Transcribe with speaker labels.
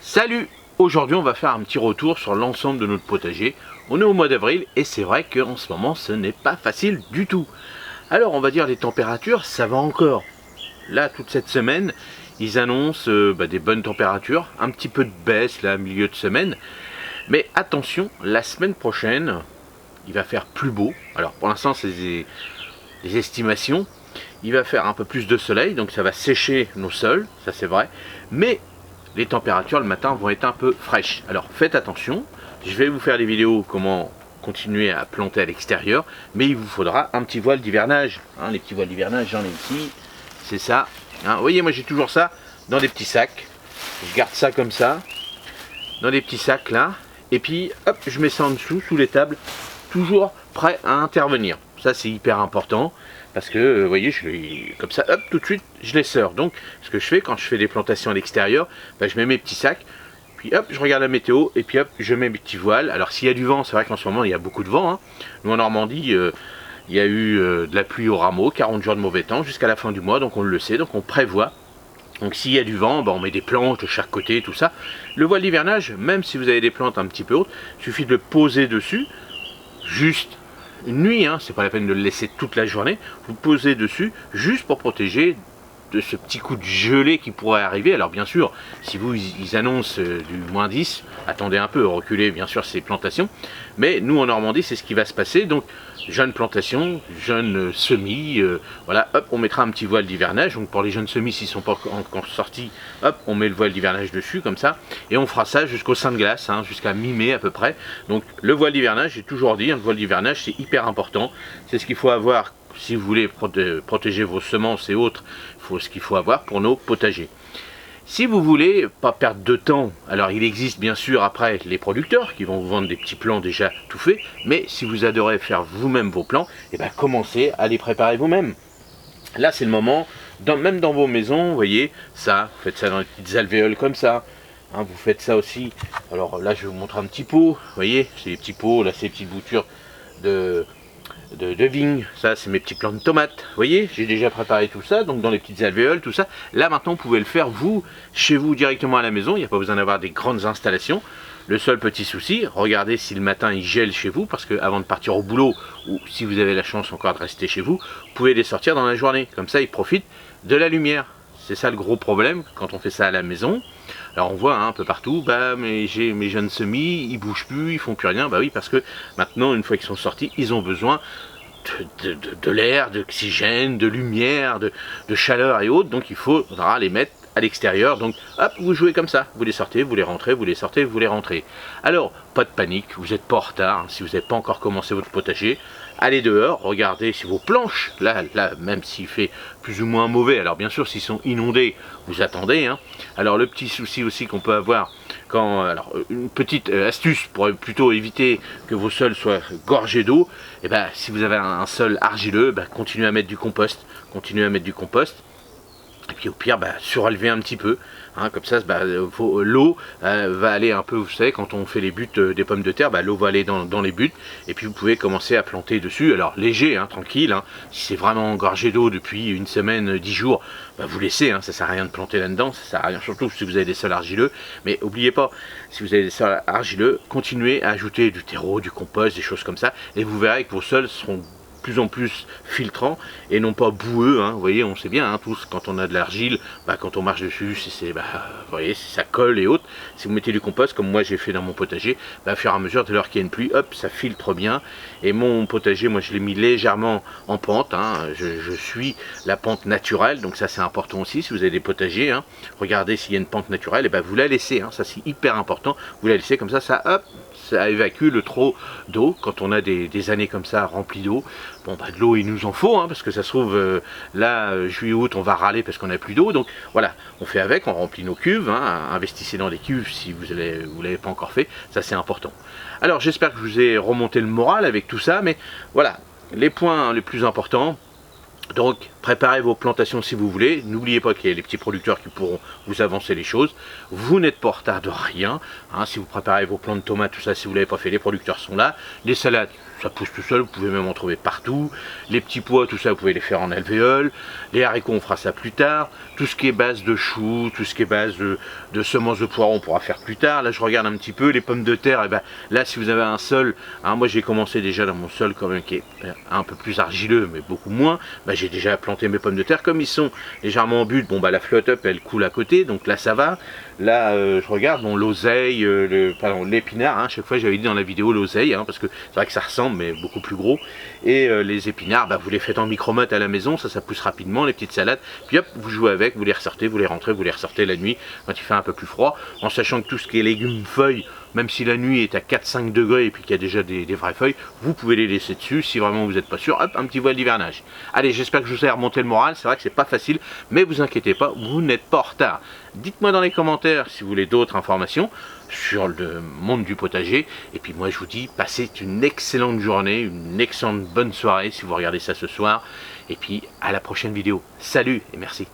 Speaker 1: Salut! Aujourd'hui on va faire un petit retour sur l'ensemble de notre potager. On est au mois d'avril et c'est vrai qu'en ce moment ce n'est pas facile du tout. Alors on va dire les températures, ça va encore. Là toute cette semaine, ils annoncent des bonnes températures, un petit peu de baisse là milieu de semaine. Mais attention, la semaine prochaine, il va faire plus beau. Alors pour l'instant c'est des estimations. Il va faire un peu plus de soleil, donc ça va sécher nos sols, ça c'est vrai. Mais les températures le matin vont être un peu fraîches. Alors faites attention, je vais vous faire des vidéos comment continuer à planter à l'extérieur, mais il vous faudra un petit voile d'hivernage. Les petits voiles d'hivernage, j'en ai ici, c'est ça. Vous voyez, moi j'ai toujours ça dans des petits sacs. Je garde ça comme ça, dans des petits sacs là, et puis hop, je mets ça en dessous, sous les tables, toujours prêt à intervenir. Ça c'est hyper important. Parce que, vous voyez, comme ça, hop, tout de suite, je les sors. Donc, ce que je fais quand je fais des plantations à l'extérieur, je mets mes petits sacs, puis hop, je regarde la météo, et puis hop, je mets mes petits voiles. Alors, s'il y a du vent, c'est vrai qu'en ce moment, il y a beaucoup de vent. Nous, en Normandie, il y a eu de la pluie au rameau, 40 jours de mauvais temps, jusqu'à la fin du mois, donc on le sait, donc on prévoit. Donc, s'il y a du vent, on met des plantes de chaque côté, tout ça. Le voile d'hivernage, même si vous avez des plantes un petit peu hautes, il suffit de le poser dessus, juste une nuit, c'est pas la peine de le laisser toute la journée, vous posez dessus juste pour protéger de ce petit coup de gelée qui pourrait arriver. Alors bien sûr, si ils annoncent du moins 10, attendez un peu, reculez bien sûr ces plantations, mais nous en Normandie c'est ce qui va se passer. Donc jeunes plantations, jeunes semis, voilà, hop, on mettra un petit voile d'hivernage. Donc pour les jeunes semis, s'ils ne sont pas encore sortis, hop, on met le voile d'hivernage dessus comme ça, et on fera ça jusqu'au sein de glace, jusqu'à mi-mai à peu près. Donc le voile d'hivernage, j'ai toujours dit, le voile d'hivernage c'est hyper important, c'est ce qu'il faut avoir si vous voulez protéger vos semences et autres, ce qu'il faut avoir pour nos potagers. Si vous voulez pas perdre de temps, alors il existe bien sûr après les producteurs qui vont vous vendre des petits plants déjà tout faits, mais si vous adorez faire vous-même vos plants, commencez à les préparer vous-même. Là c'est le moment, même dans vos maisons, vous voyez, ça, vous faites ça dans les petites alvéoles comme ça, vous faites ça aussi. Alors là je vais vous montrer un petit pot, vous voyez, c'est des petits pots, là c'est des petites boutures de vigne, ça c'est mes petits plants de tomates, vous voyez, j'ai déjà préparé tout ça, donc dans les petites alvéoles, tout ça. Là maintenant vous pouvez le faire vous, chez vous directement à la maison, il n'y a pas besoin d'avoir des grandes installations. Le seul petit souci, regardez si le matin il gèle chez vous, parce que avant de partir au boulot, ou si vous avez la chance encore de rester chez vous, vous pouvez les sortir dans la journée, comme ça ils profitent de la lumière. C'est ça le gros problème quand on fait ça à la maison. Alors on voit un peu partout, mais j'ai mes jeunes semis, ils bougent plus, ils font plus rien. Oui, parce que maintenant, une fois qu'ils sont sortis, ils ont besoin de l'air, d'oxygène, de lumière, de chaleur et autres. Donc il faudra les mettre à l'extérieur. Donc hop, vous jouez comme ça, vous les sortez, vous les rentrez, vous les sortez, vous les rentrez. Alors pas de panique, vous n'êtes pas en retard, si vous n'avez pas encore commencé votre potager, allez dehors, regardez si vos planches, là même s'il fait plus ou moins mauvais, alors bien sûr s'ils sont inondés, vous attendez. Alors le petit souci aussi qu'on peut avoir, une petite astuce pour plutôt éviter que vos sols soient gorgés d'eau, si vous avez un sol argileux, continuez à mettre du compost, et puis au pire, surélever un petit peu, comme ça, l'eau va aller un peu, vous savez, quand on fait les buttes des pommes de terre, l'eau va aller dans les buttes, et puis vous pouvez commencer à planter dessus, alors léger, tranquille, si c'est vraiment engorgé d'eau depuis une semaine, 10 jours, vous laissez, ça sert à rien de planter là-dedans, ça sert à rien, surtout si vous avez des sols argileux, mais n'oubliez pas, si vous avez des sols argileux, continuez à ajouter du terreau, du compost, des choses comme ça, et vous verrez que vos sols seront plus en plus filtrant et non pas boueux. Vous voyez, on sait bien tous, quand on a de l'argile, quand on marche dessus, vous voyez, ça colle et autres. Si vous mettez du compost comme moi j'ai fait dans mon potager, au fur et à mesure, dès lors qu'il y a une pluie, hop, ça filtre bien. Et mon potager, moi je l'ai mis légèrement en pente, je suis la pente naturelle, donc ça c'est important aussi. Si vous avez des potagers, regardez s'il y a une pente naturelle, et vous la laissez, ça c'est hyper important, vous la laissez comme ça, hop, ça évacue le trop d'eau. Quand on a des années comme ça remplies d'eau, de l'eau il nous en faut, parce que ça se trouve là juillet août on va râler parce qu'on n'a plus d'eau. Donc voilà, on fait avec, on remplit nos cuves, investissez dans les cuves si vous l'avez pas encore fait, ça c'est important. Alors j'espère que je vous ai remonté le moral avec tout ça, mais voilà les points les plus importants. Donc préparez vos plantations si vous voulez, n'oubliez pas qu'il y a les petits producteurs qui pourront vous avancer les choses, vous n'êtes pas en retard de rien, si vous préparez vos plants de tomates, tout ça, si vous ne l'avez pas fait, les producteurs sont là, les salades, ça pousse tout seul, vous pouvez même en trouver partout. Les petits pois, tout ça, vous pouvez les faire en alvéole. Les haricots, on fera ça plus tard. Tout ce qui est base de choux, tout ce qui est base de semences de poireaux, on pourra faire plus tard. Là, je regarde un petit peu. Les pommes de terre, et ben, là, si vous avez un sol, hein, moi j'ai commencé déjà dans mon sol quand même qui est un peu plus argileux, mais beaucoup moins. Ben, j'ai déjà planté mes pommes de terre. Comme ils sont légèrement en butte, bon, bah, la flotte up, elle coule à côté, donc là, ça va. Là, je regarde, bon, l'oseille, l'épinard, hein, chaque fois j'avais dit dans la vidéo l'oseille, hein, parce que c'est vrai que ça ressemble, mais beaucoup plus gros. Et les épinards, bah, vous les faites en micromotte à la maison, ça pousse rapidement, les petites salades. Puis hop, vous jouez avec, vous les ressortez, vous les rentrez, vous les ressortez la nuit, quand il fait un peu plus froid, en sachant que tout ce qui est légumes, feuilles, même si la nuit est à 4-5 degrés et puis qu'il y a déjà des vraies feuilles, vous pouvez les laisser dessus. Si vraiment vous n'êtes pas sûr, hop, un petit voile d'hivernage. Allez, j'espère que je vous ai remonté le moral. C'est vrai que c'est pas facile, mais vous inquiétez pas, vous n'êtes pas en retard. Dites-moi dans les commentaires si vous voulez d'autres informations sur le monde du potager. Et puis moi, je vous dis, passez une excellente journée, une excellente bonne soirée si vous regardez ça ce soir. Et puis à la prochaine vidéo. Salut et merci.